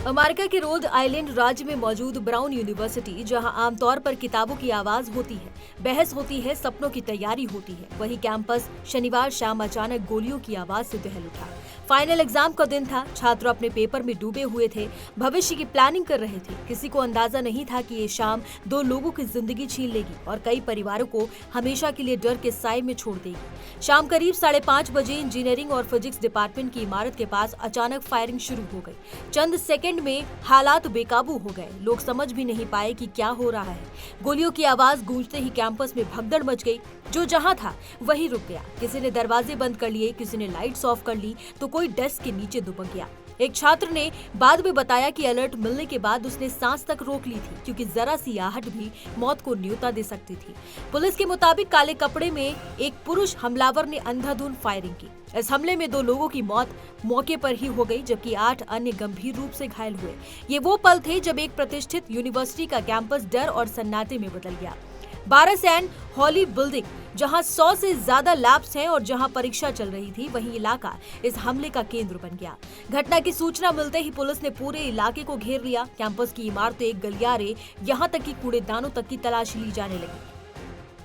America के Rhode Island राज्य में मौजूद ब्राउन यूनिवर्सिटी, जहां आमतौर पर किताबों की आवाज होती है, बहस होती है, सपनों की तैयारी होती है, वही कैंपस शनिवार शाम अचानक गोलियों की आवाज से दहल उठा। फाइनल एग्जाम का दिन था, छात्र अपने पेपर में डूबे हुए थे, भविष्य की प्लानिंग कर रहे थे। किसी को अंदाजा नहीं था कि ये शाम 2 लोगों की जिंदगी छीन लेगी और कई परिवारों को हमेशा के लिए डर के साए में छोड़ देगी। शाम करीब 5:30 बजे इंजीनियरिंग और फिजिक्स डिपार्टमेंट की इमारत के पास अचानक फायरिंग शुरू हो गई। चंद सेकंड में हालात बेकाबू हो गए। लोग समझ भी नहीं पाए कि क्या हो रहा है। गोलियों की आवाज गूंजते ही कैंपस में भगदड़ मच गई। जो जहां था वहीं रुक गया। किसी ने दरवाजे बंद कर लिए, किसी ने लाइट्स ऑफ कर ली, तो कोई डेस्क के नीचे दुबक गया। एक छात्र ने बाद में बताया कि अलर्ट मिलने के बाद उसने सांस तक रोक ली थी, क्योंकि जरा सी आहट भी मौत को न्योता दे सकती थी। पुलिस के मुताबिक काले कपड़े में एक पुरुष हमलावर ने अंधाधुंध फायरिंग की। इस हमले में 2 लोगों की मौत मौके पर ही हो गई, जबकि 8 अन्य गंभीर रूप से घायल हुए। ये वो पल थे जब एक प्रतिष्ठित यूनिवर्सिटी का कैंपस डर और सन्नाटे में बदल गया। बारस एंड हॉली बिल्डिंग, जहां 100 से ज्यादा लैब्स हैं और जहां परीक्षा चल रही थी, वहीं इलाका इस हमले का केंद्र बन गया। घटना की सूचना मिलते ही पुलिस ने पूरे इलाके को घेर लिया। कैंपस की इमारतें, गलियारे, यहां तक कि कूड़ेदानों तक की तलाशी ली जाने लगी।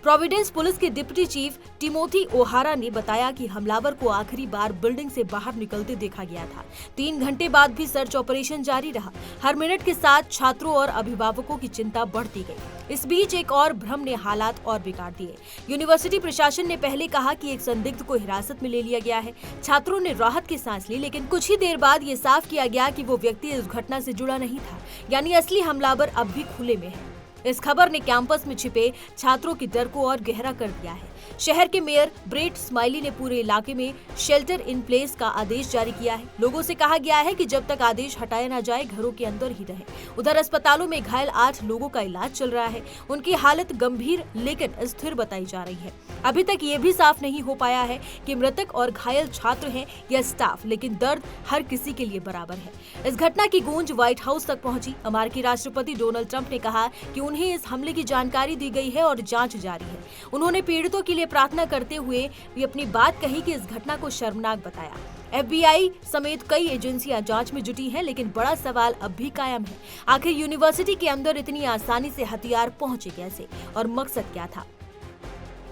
प्रोविडेंस पुलिस के डिप्टी चीफ टिमोथी ओहारा ने बताया कि हमलावर को आखिरी बार बिल्डिंग से बाहर निकलते देखा गया था। 3 घंटे बाद भी सर्च ऑपरेशन जारी रहा। हर मिनट के साथ छात्रों और अभिभावकों की चिंता बढ़ती गई। इस बीच एक और भ्रम ने हालात और बिगाड़ दिए। यूनिवर्सिटी प्रशासन ने पहले कहा कि एक संदिग्ध को हिरासत में ले लिया गया है। छात्रों ने राहत की सांस ली, लेकिन कुछ ही देर बाद ये साफ किया गया कि वो व्यक्ति इस घटना से जुड़ा नहीं था, यानी असली हमलावर अब भी खुले में है। इस खबर ने कैंपस में छिपे छात्रों के डर को और गहरा कर दिया है। शहर के मेयर ब्रेट स्माइली ने पूरे इलाके में शेल्टर इन प्लेस का आदेश जारी किया है। लोगों से कहा गया है कि जब तक आदेश हटाया न जाए, घरों के अंदर ही रहें। उधर अस्पतालों में घायल 8 लोगों का इलाज चल रहा है। उनकी हालत गंभीर लेकिन स्थिर बताई जा रही है। अभी तक ये भी साफ नहीं हो पाया है कि मृतक और घायल छात्र हैं या स्टाफ, लेकिन दर्द हर किसी के लिए बराबर है। इस घटना की गूंज व्हाइट हाउस तक पहुंची। अमेरिकी राष्ट्रपति डोनाल्ड ट्रंप ने कहा कि उन्हें इस हमले की जानकारी दी गई है और जांच जारी है। उन्होंने पीड़ितों के लिए प्रार्थना करते हुए भी अपनी बात कही कि इस घटना को शर्मनाक बताया। FBI समेत कई एजेंसियां जांच में जुटी हैं, लेकिन बड़ा सवाल अब भी कायम है। आखिर यूनिवर्सिटी के अंदर इतनी आसानी से हथियार पहुंचे कैसे और मकसद क्या था?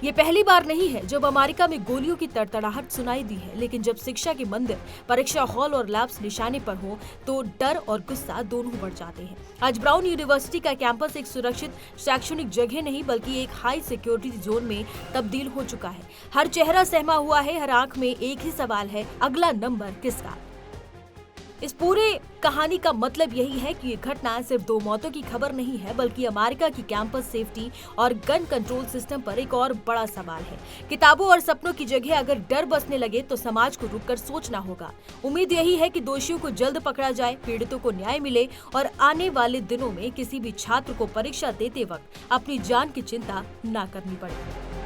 ये पहली बार नहीं है जब अमेरिका में गोलियों की तड़तड़ाहट सुनाई दी है, लेकिन जब शिक्षा के मंदिर, परीक्षा हॉल और लैब्स निशाने पर हो, तो डर और गुस्सा दोनों बढ़ जाते हैं। आज ब्राउन यूनिवर्सिटी का कैंपस एक सुरक्षित शैक्षणिक जगह नहीं, बल्कि एक हाई सिक्योरिटी जोन में तब्दील हो चुका है। हर चेहरा सहमा हुआ है, हर आंख में एक ही सवाल है, अगला नंबर किसका? इस पूरे कहानी का मतलब यही है कि ये घटना सिर्फ 2 मौतों की खबर नहीं है, बल्कि अमेरिका की कैंपस सेफ्टी और गन कंट्रोल सिस्टम पर एक और बड़ा सवाल है। किताबों और सपनों की जगह अगर डर बसने लगे, तो समाज को रुककर सोचना होगा। उम्मीद यही है कि दोषियों को जल्द पकड़ा जाए, पीड़ितों को न्याय मिले और आने वाले दिनों में किसी भी छात्र को परीक्षा देते वक्त अपनी जान की चिंता न करनी पड़े।